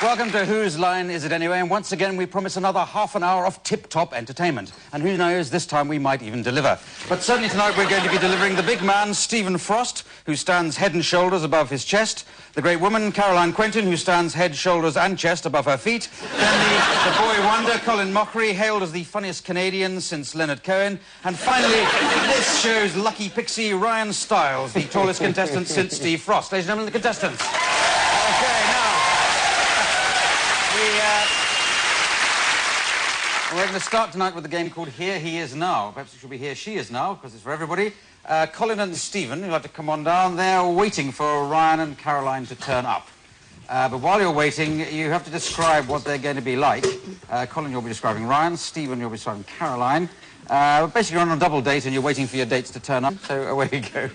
Welcome to Whose Line Is It Anyway? And once again, we promise another half an hour of tip-top entertainment. And who knows, this time we might even deliver. But certainly tonight we're going to be delivering the big man, Stephen Frost, who stands head and shoulders above his chest. The great woman, Caroline Quentin, who stands head, shoulders and chest above her feet. Then the boy wonder, Colin Mochrie, hailed as the funniest Canadian since Leonard Cohen. And finally, this show's lucky pixie, Ryan Stiles, the tallest contestant since Steve Frost. Ladies and gentlemen, the contestants. OK, now... We're going to start tonight with a game called Here He Is Now. Perhaps it should be Here She Is Now, because it's for everybody. Colin and Stephen, you'll have to come on down. They're waiting for Ryan and Caroline to turn up. But while you're waiting, you have to describe what they're going to be like. Colin, you'll be describing Ryan. Stephen, you'll be describing Caroline. Basically, you're on a double date and you're waiting for your dates to turn up. So away you go.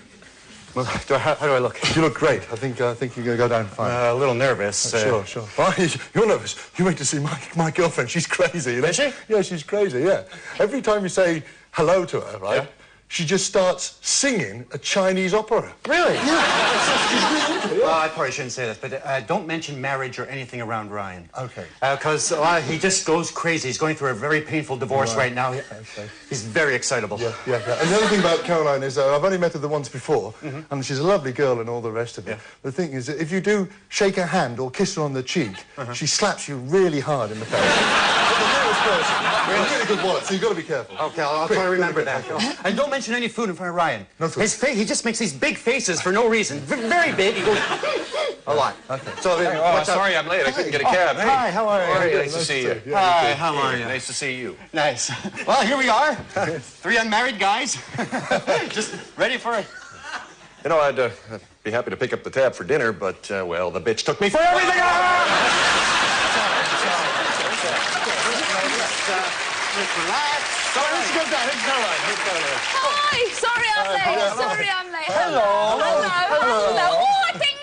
Well, how do I look? You look great. I think you're going to go down fine. A little nervous. Sure. Why? You're nervous. You wait to see my girlfriend. She's crazy. You know? Is she? Yeah, she's crazy, yeah. Every time you say hello to her, right, yeah, she just starts singing a Chinese opera. Really? Yeah. She's really into it, yeah. I probably shouldn't say this, but don't mention marriage or anything around Ryan. OK. Because he just goes crazy. He's going through a very painful divorce right now. Okay. He's very excitable. Yeah. And the other thing about Caroline is I've only met her the once before, and she's a lovely girl and all the rest of it. Yeah. The thing is that if you do shake her hand or kiss her on the cheek, she slaps you really hard in the face. But the nearest person, really good wallet, so you've got to be careful. OK, I'll try to remember that. And don't mention any food in front of Ryan. No food. He just makes these big faces for no reason. Very big. He goes a lot. OK. So, sorry I'm late. I couldn't get a cab. Hey. Hi, how are you? Nice to see you. Hi, how are you? Nice to see you. Nice. Well, here we are. 3 unmarried guys. Just ready for it. You know, I'd be happy to pick up the tab for dinner, but, well, the bitch took me for everything. Hi, sorry I'm late. Hello. Oh, ding,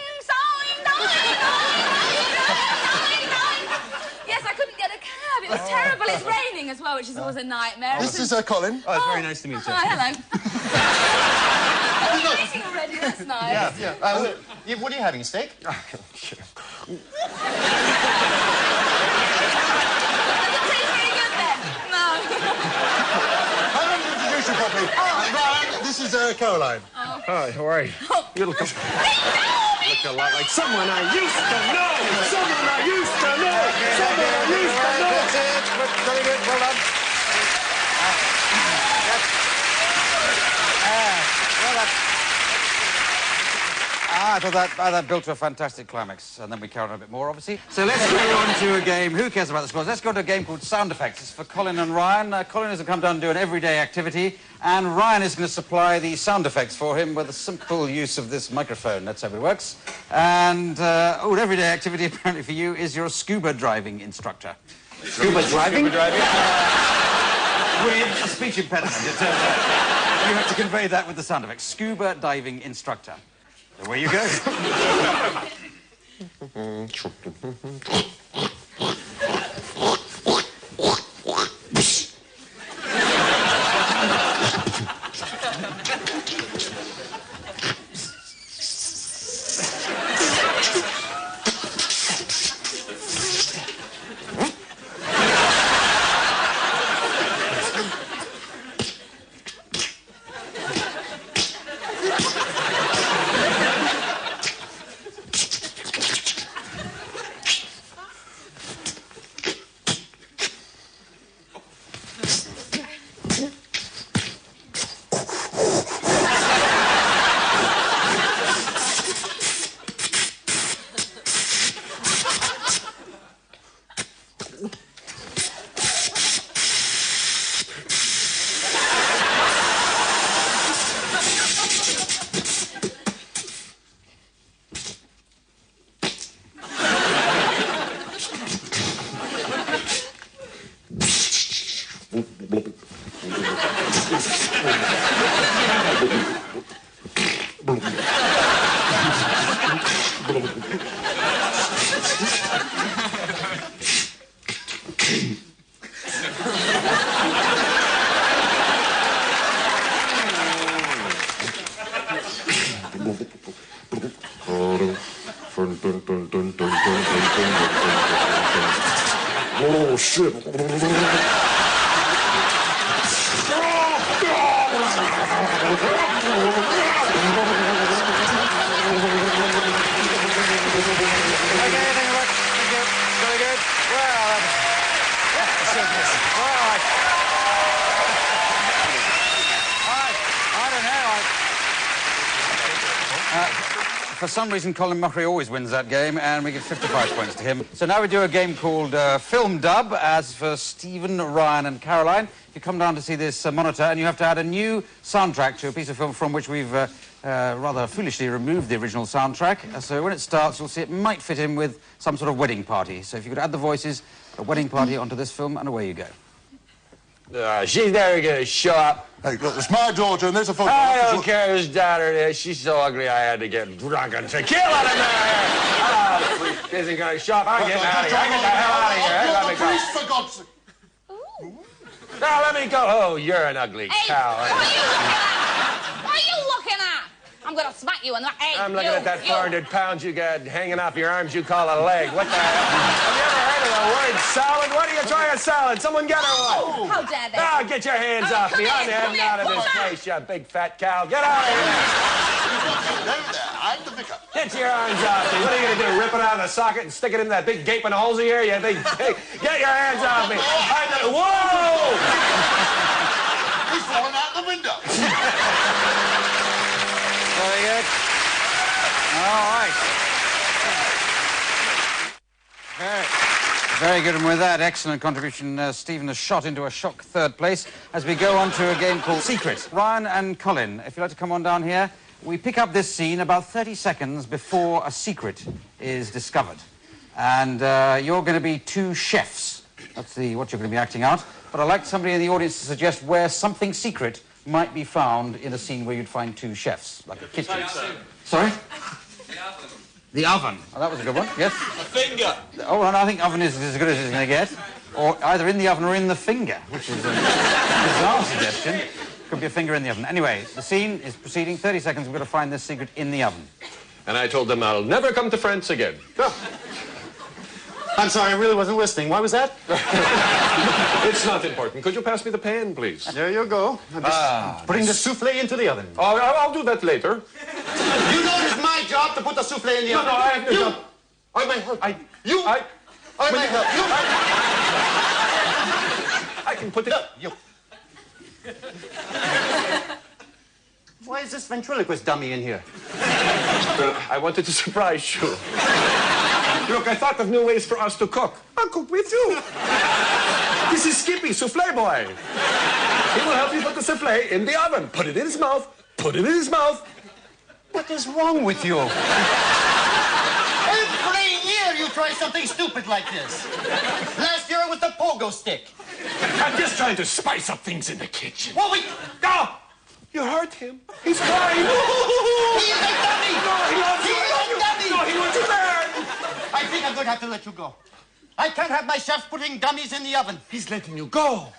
yes, I couldn't get a cab. It was terrible. It's raining as well, which is always a nightmare. This is Colin. Oh, it's very nice to meet you. Hi, hello. Oh, you're eating already. That's nice. Yeah. What are you having, a steak? This is Caroline. Hi, how are you? You look a lot like someone I used to know. Someone I used to know. Someone I used to know. That's it. Very good. Well done. I thought that built to a fantastic climax, and then we carried on a bit more, obviously. So let's go on to a game. Who cares about the scores? Let's go to a game called Sound Effects. It's for Colin and Ryan. Colin is going to come down and do an everyday activity, and Ryan is going to supply the sound effects for him with a simple use of this microphone. That's how it works. And, an everyday activity, apparently, for you is your scuba driving instructor. Scuba driving? With a speech impediment, it turns out. You have to convey that with the sound effects. Scuba diving instructor. Away you go. Oh, shit. Okay, thank you very much. Thank you. Very good. Well, that's all right. I don't know. For some reason, Colin Mochrie always wins that game, and we give 55 points to him. So now we do a game called Film Dub, as for Stephen, Ryan and Caroline. You come down to see this monitor, and you have to add a new soundtrack to a piece of film from which we've rather foolishly removed the original soundtrack. So when it starts, you'll see it might fit in with some sort of wedding party. So if you could add the voices, a wedding party onto this film, and away you go. She's never gonna show up. Hey, look, it's my daughter, and there's a photo. I don't care whose daughter it is. She's so ugly I had to get drunk on tequila to marry her. Oh, she isn't gonna show up. I'm getting out of here. I get the hell out of here. Let me go. For God's sake. No, let me go. Oh, you're an ugly cow. What are you looking at? What are you looking at? I'm gonna smack you in the... Hey, I'm looking at that 400 pounds you got hanging off your arms you call a leg. What the hell? Have you ever heard of the word salad? What are you trying a salad? Someone get her one. How dare they? Ah, get your hands off me. I'm heading out of this place, you big fat cow. Get out of here. I'm the vicar. Get your arms off me. What are you going to do, rip it out of the socket and stick it in that big gaping holes here? You think, hey, get your hands off me. Whoa! He's falling out the window. Very good. All right. Very good, and with that excellent contribution, Stephen has shot into a shock third place as we go on to a game called Secret. Ryan and Colin, if you'd like to come on down here, we pick up this scene about 30 seconds before a secret is discovered. And you're going to be two chefs. That's what you're going to be acting out. But I'd like somebody in the audience to suggest where something secret might be found in a scene where you'd find two chefs, like a kitchen. Sorry? The oven. The oven. Oh, that was a good one, yes. A finger. Oh, well, I think oven is as good as it's going to get. Or either in the oven or in the finger, which is a bizarre suggestion. Could be a finger in the oven. Anyway, the scene is proceeding. 30 seconds, we've got to find this secret in the oven. And I told them I'll never come to France again. No. I'm sorry, I really wasn't listening. Why was that? It's not important. Could you pass me the pan, please? There you go. I'm just putting the souffle into the oven. Oh, I'll do that later. You know it's my job to put the souffle in the oven. No, I have to You. do... I may help. I may help. I can put it... You. Why is this ventriloquist dummy in here? I wanted to surprise you. Look, I thought of new ways for us to cook. I'll cook with you. This is Skippy, souffle boy. He will help you put the souffle in the oven. Put it in his mouth. Put it in his mouth. What is wrong with you? Every year you try something stupid like this. Last year it was the pogo stick. I'm just trying to spice up things in the kitchen. Well, we... Oh! You hurt him. He's crying. He's a dummy! No, he loves you. He's a dummy! No, he wants you there. I think I'm going to have to let you go. I can't have my chefs putting dummies in the oven. He's letting you go.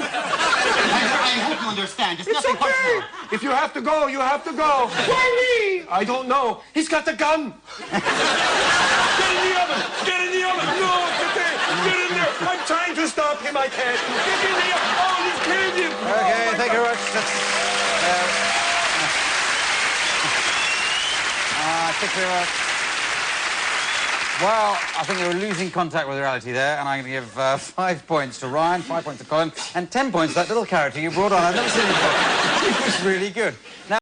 I hope you understand. It's nothing okay. personal. If you have to go, you have to go. Why me? I don't know. He's got the gun. Get in the oven. Get in the oven. No, get in there. I'm trying to stop him. I can't. Get in the oven. Oh, he's killed him. Okay, thank you very much. Thank you very much. Well, I think you're losing contact with reality there, and I'm going to give 5 points to Ryan, 5 points to Colin, and 10 points to that little character you brought on. I've never seen him before. He was really good. Now,